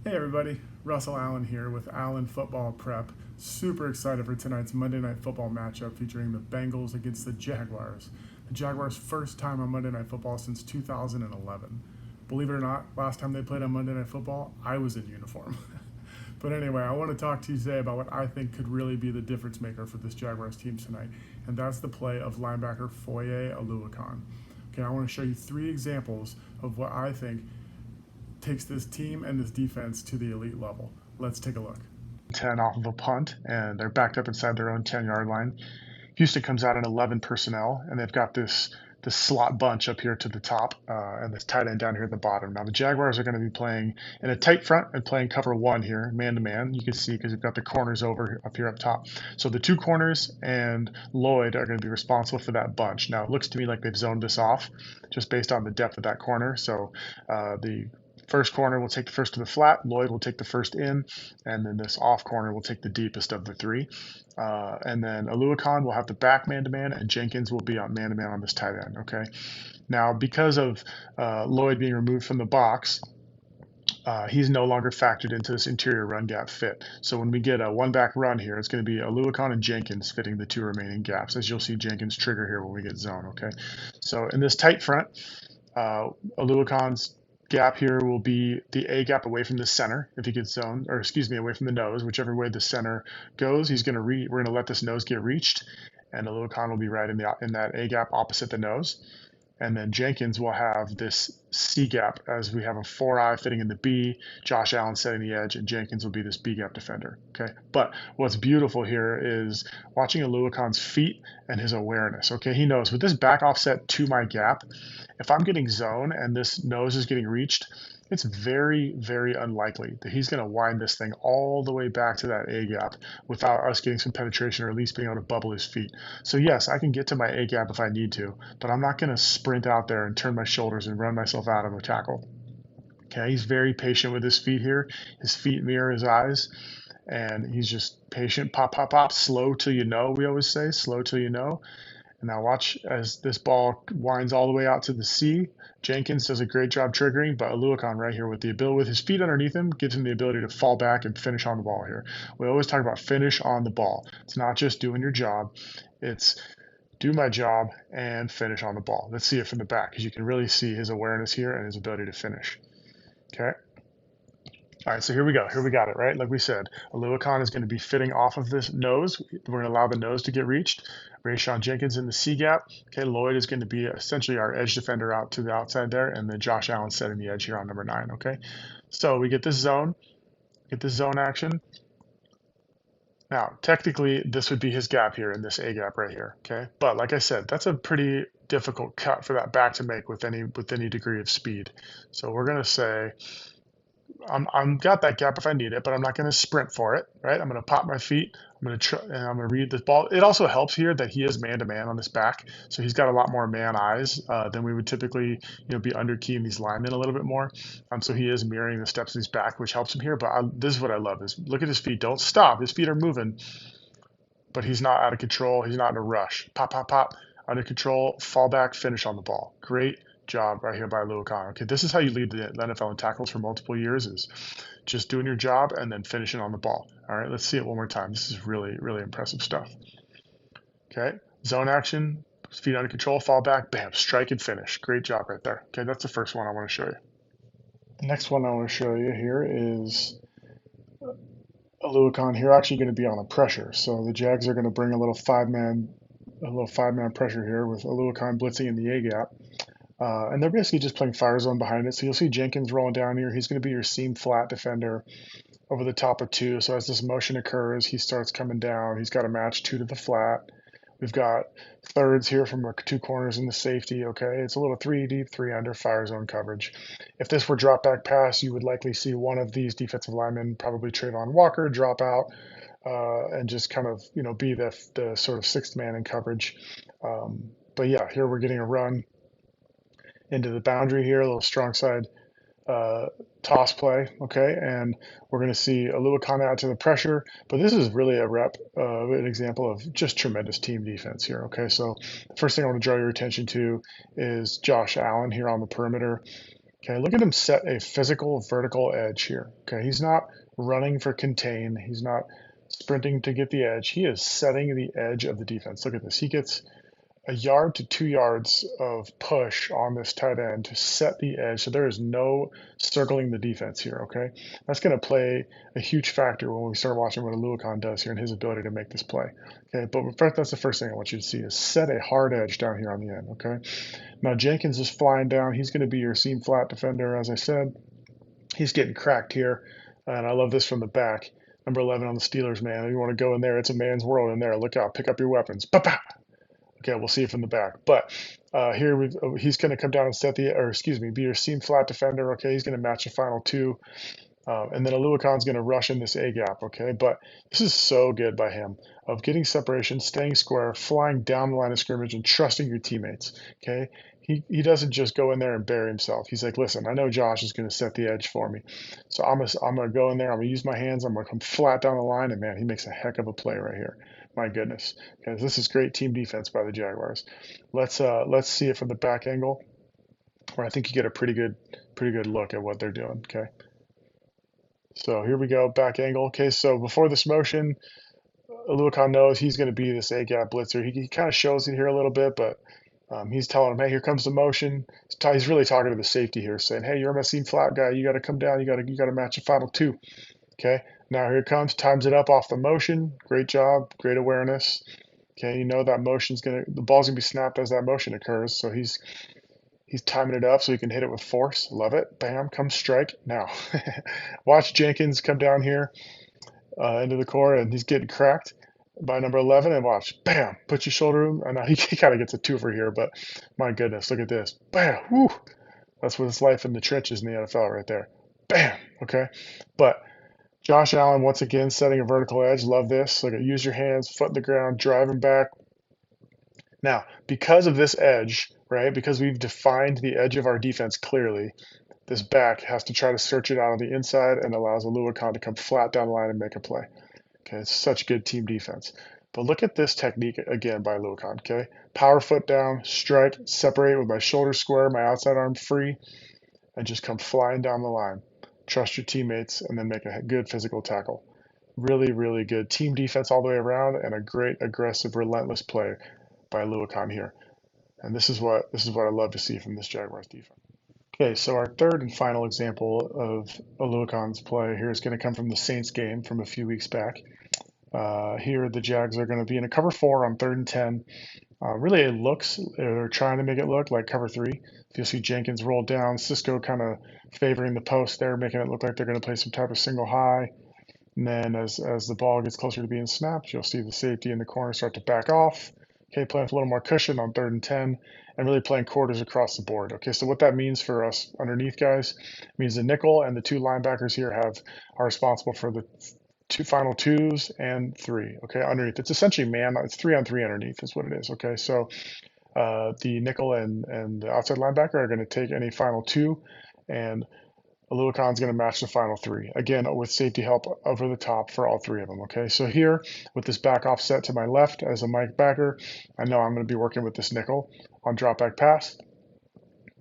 Hey everybody, Russell Allen here with Allen Football Prep. Super excited for tonight's Monday Night Football matchup featuring the Bengals against the Jaguars. The Jaguars' first time on Monday Night Football since 2011. Believe it or not, last time they played on Monday Night Football, I was in uniform. But anyway, I want to talk to you today about what I think could really be the difference maker for this Jaguars team tonight, and that's the play of linebacker Foye Oluokon. Okay, I want to show you three examples of what I think takes this team and this defense to the elite level. Let's take a look. 10 off of a punt, and they're backed up inside their own 10-yard line. Houston comes out in 11 personnel, and they've got this slot bunch up here to the top, and this tight end down here at the bottom. Now the Jaguars are going to be playing in a tight front and playing cover one here, man to man. You can see because you've got the corners over up here up top. So the two corners and Lloyd are going to be responsible for that bunch. Now it looks to me like they've zoned this off just based on the depth of that corner. So the first corner will take the first to the flat. Lloyd will take the first in, and then this off corner will take the deepest of the three. And then Oluokon will have the back man-to-man, and Jenkins will be on man-to-man on this tight end, okay? Now, because of Lloyd being removed from the box, he's no longer factored into this interior run gap fit. So when we get a one-back run here, it's going to be Oluokon and Jenkins fitting the two remaining gaps, as you'll see Jenkins trigger here when we get zone, okay? So in this tight front, Oluokon's gap here will be the A gap away from the center if he gets zoned, or excuse me, away from the nose, whichever way the center goes. We're going to let this nose get reached, and Oluokon will be right in that A gap opposite the nose. And then Jenkins will have this C gap as we have a 4-eye fitting in the B, Josh Allen setting the edge, and Jenkins will be this B gap defender. Okay. But what's beautiful here is watching Oluokon's feet and his awareness. Okay. He knows with this back offset to my gap, if I'm getting zone and this nose is getting reached, it's very, very unlikely that he's going to wind this thing all the way back to that A gap without us getting some penetration or at least being able to bubble his feet. So yes, I can get to my A gap if I need to, but I'm not going to sprint out there and turn my shoulders and run myself out of a tackle. Okay, he's very patient with his feet here. His feet mirror his eyes, and he's just patient. Pop, pop, pop. Slow till you know, we always say. Slow till you know. And now watch as this ball winds all the way out to the C. Jenkins does a great job triggering, but Oluokon right here with his feet underneath him gives him the ability to fall back and finish on the ball here. We always talk about finish on the ball. It's not just doing your job. It's do my job and finish on the ball. Let's see it from the back because you can really see his awareness here and his ability to finish. Okay. All right, so here we go. Here we got it, right? Like we said, Oluokon is going to be fitting off of this nose. We're going to allow the nose to get reached. Rayshon Jenkins in the C gap. Okay, Lloyd is going to be essentially our edge defender out to the outside there, and then Josh Allen setting the edge here on number 9, okay? So we get this zone action. Now, technically, this would be his gap here in this A gap right here, okay? But like I said, that's a pretty difficult cut for that back to make with any degree of speed. So we're going to say, I'm got that gap if I need it, but I'm not going to sprint for it, right? I'm going to pop my feet. I'm going to try, and I'm going to read this ball. It also helps here that he is man to man on this back, so he's got a lot more man eyes than we would typically, be under keying these linemen a little bit more. So he is mirroring the steps of his back, which helps him here. But this is what I love: is look at his feet. Don't stop. His feet are moving, but he's not out of control. He's not in a rush. Pop, pop, pop. Under control. Fall back. Finish on the ball. Great job right here by Oluokon. Okay, this is how you lead the NFL in tackles for multiple years, is just doing your job and then finishing on the ball. All right, let's see it one more time. This is really, really impressive stuff. Okay, zone action, feet under control, fall back, bam, strike and finish. Great job right there. Okay, that's the first one I want to show you. The next one I want to show you here is Oluokon here actually going to be on a pressure. So the Jags are going to bring a little five-man pressure here with Oluokon blitzing in the A gap. And they're basically just playing fire zone behind it. So you'll see Jenkins rolling down here. He's going to be your seam flat defender over the top of 2. So as this motion occurs, he starts coming down. He's got to match 2 to the flat. We've got thirds here from our 2 corners in the safety. Okay, it's a little 3 deep, 3 under fire zone coverage. If this were drop back pass, you would likely see one of these defensive linemen, probably Trayvon Walker, drop out and just kind of be the sort of 6th man in coverage. But yeah, here we're getting a run into the boundary here, a little strong side toss play, okay? And we're going to see Oluokon out to the pressure, but this is really an example of just tremendous team defense here, okay? So the first thing I want to draw your attention to is Josh Allen here on the perimeter. Okay, look at him set a physical vertical edge here. Okay, he's not running for contain. He's not sprinting to get the edge. He is setting the edge of the defense. Look at this. He gets a yard to 2 yards of push on this tight end to set the edge. So there is no circling the defense here, okay? That's going to play a huge factor when we start watching what Oluokon does here and his ability to make this play. Okay, but first, that's the first thing I want you to see is set a hard edge down here on the end, okay? Now Jenkins is flying down. He's going to be your seam flat defender, as I said. He's getting cracked here, and I love this from the back. Number 11 on the Steelers, man. If you want to go in there, it's a man's world in there. Look out, pick up your weapons. Ba-ba! Okay, we'll see it from the back. But here he's going to come down and set the, or excuse me, be your seam flat defender. Okay, he's going to match the final two. And then Oluokon's going to rush in this A gap. Okay, but this is so good by him of getting separation, staying square, flying down the line of scrimmage, and trusting your teammates. Okay, he doesn't just go in there and bury himself. He's like, listen, I know Josh is going to set the edge for me, so I'm gonna go in there. I'm gonna use my hands. I'm gonna come flat down the line, and man, he makes a heck of a play right here. My goodness, because this is great team defense by the Jaguars. Let's see it from the back angle, where I think you get a pretty good look at what they're doing. Okay. So here we go, back angle. Okay, so before this motion, Oluokon knows he's going to be this A-gap blitzer. He kind of shows it here a little bit, but he's telling him, hey, here comes the motion. He's really talking to the safety here, saying, hey, you're my seam flat guy. You got to come down. You got to match the final two. Okay, now here it comes. Times it up off the motion. Great job. Great awareness. Okay, you know that the ball's gonna be snapped as that motion occurs. So he's timing it up so he can hit it with force. Love it. Bam, come strike. Now, watch Jenkins come down here into the core, and he's getting cracked by number 11. And watch, bam, put your shoulder room. I know he kind of gets a twofer here, but my goodness, look at this. Bam, whoo. That's what it's like in the trenches in the NFL right there. Bam, okay. But Josh Allen, once again, setting a vertical edge. Love this. Look at use your hands, foot in the ground, driving back. Now, because of this edge, right, because we've defined the edge of our defense clearly, this back has to try to search it out on the inside and allows Oluokon to come flat down the line and make a play. Okay, it's such good team defense. But look at this technique again by Oluokon, okay? Power foot down, strike, separate with my shoulder square, my outside arm free, and just come flying down the line. Trust your teammates, and then make a good physical tackle. Really, really good team defense all the way around, and a great, aggressive, relentless play by Oluokon here. And this is what I love to see from this Jaguars defense. Okay, so our third and final example of Oluokon's play here is going to come from the Saints game from a few weeks back. Here, the Jags are going to be in a cover 4 on 3rd and 10. Really, they're trying to make it look like cover 3. You'll see Jenkins roll down, Cisco kind of favoring the post there, making it look like they're going to play some type of single high. And then as the ball gets closer to being snapped, you'll see the safety in the corner start to back off. Okay, playing with a little more cushion on 3rd and 10, and really playing quarters across the board. Okay, so what that means for us underneath guys means the nickel and the 2 linebackers here are responsible for the final 2s and 3. Okay, underneath it's essentially it's 3-on-3 underneath is what it is. Okay, so the nickel and the outside linebacker are going to take any final 2, and Oluokon's going to match the final 3, again, with safety help over the top for all 3 of them, okay? So here, with this back offset to my left as a Mike backer, I know I'm going to be working with this nickel on drop back pass.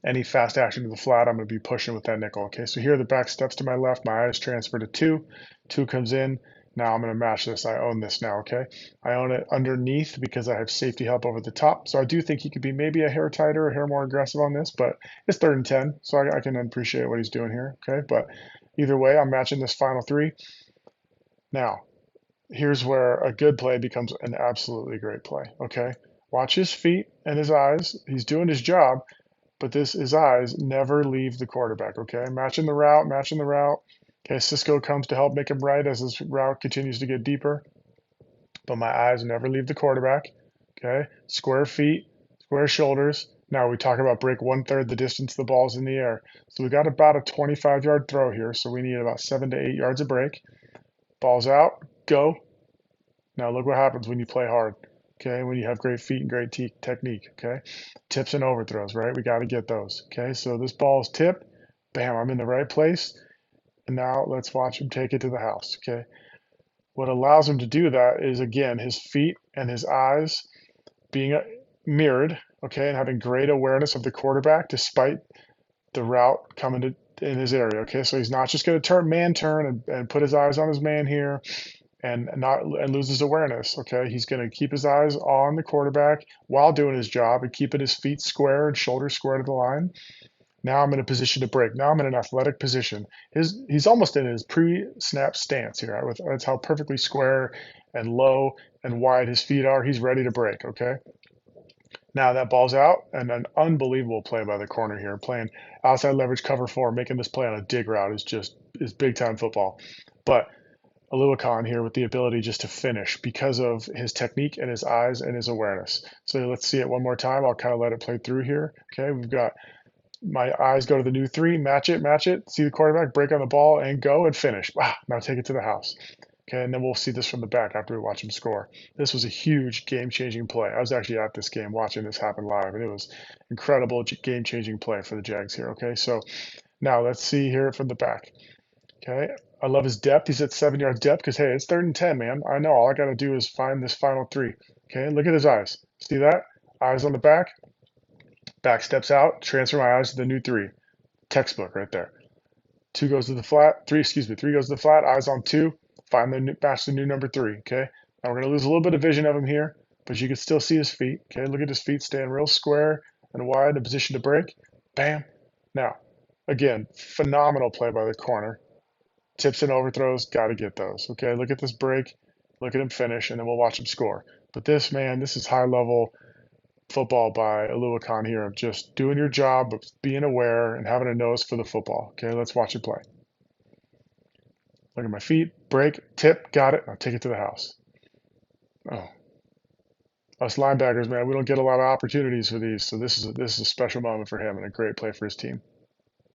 Any fast action to the flat, I'm going to be pushing with that nickel, okay? So here, the back steps to my left, my eyes transfer to 2. 2 comes in. Now I'm going to match this. I own this now, okay? I own it underneath because I have safety help over the top. So I do think he could be maybe a hair tighter, a hair more aggressive on this, but it's 3rd and 10, so I can appreciate what he's doing here, okay? But either way, I'm matching this final 3. Now, here's where a good play becomes an absolutely great play, okay? Watch his feet and his eyes. He's doing his job, but his eyes never leave the quarterback, okay? Matching the route, matching the route. Okay, Cisco comes to help make him right as his route continues to get deeper. But my eyes never leave the quarterback. Okay, square feet, square shoulders. Now we talk about break 1/3 the distance the ball's in the air. So we got about a 25-yard throw here. So we need about 7 to 8 yards of break. Ball's out, go. Now look what happens when you play hard. Okay, when you have great feet and great technique. Okay, tips and overthrows, right? We got to get those. Okay, so this ball is tipped. Bam, I'm in the right place. And now let's watch him take it to the house, okay? What allows him to do that is, again, his feet and his eyes being mirrored, okay, and having great awareness of the quarterback despite the route coming in his area. Okay, so he's not just going to turn and put his eyes on his man here and lose his awareness. Okay, he's going to keep his eyes on the quarterback while doing his job and keeping his feet square and shoulders square to the line. Now I'm in a position to break. Now I'm in an athletic position. He's almost in his pre-snap stance here. That's how perfectly square and low and wide his feet are. He's ready to break. Okay. Now that ball's out, and an unbelievable play by the corner here, playing outside leverage cover four, making this play on a dig route is big time football. But Oluokon here with the ability just to finish because of his technique and his eyes and his awareness. So let's see it one more time. I'll kind of let it play through here. Okay, we've got my eyes go to the new three, match it, see the quarterback, break on the ball, and go and finish. Wow, now take it to the house. Okay, and then we'll see this from the back after we watch him score. This was a huge game-changing play. I was actually at this game watching this happen live, and it was incredible game-changing play for the Jags here. Okay, so now let's see here from the back. Okay, I love his depth. He's at 7 yards depth because, hey, it's 3rd and 10, man. I know all I got to do is find this final three. Okay, look at his eyes. See that? Eyes on the back. Back steps out. Transfer my eyes to the new three. Textbook right there. Two goes to the flat. Three goes to the flat. Eyes on two. Find match the new number three. Okay. Now we're going to lose a little bit of vision of him here, but you can still see his feet. Okay. Look at his feet staying real square and wide in position to break. Bam. Now, again, phenomenal play by the corner. Tips and overthrows, got to get those. Okay. Look at this break. Look at him finish, and then we'll watch him score. But this, man, this is high level football by Oluokon here of just doing your job, of being aware and having a nose for the football. Okay, let's watch it play. Look at my feet, break, tip, got it. I'll take it to the house. Oh, us linebackers, man, we don't get a lot of opportunities for these, so this is a special moment for him and a great play for his team.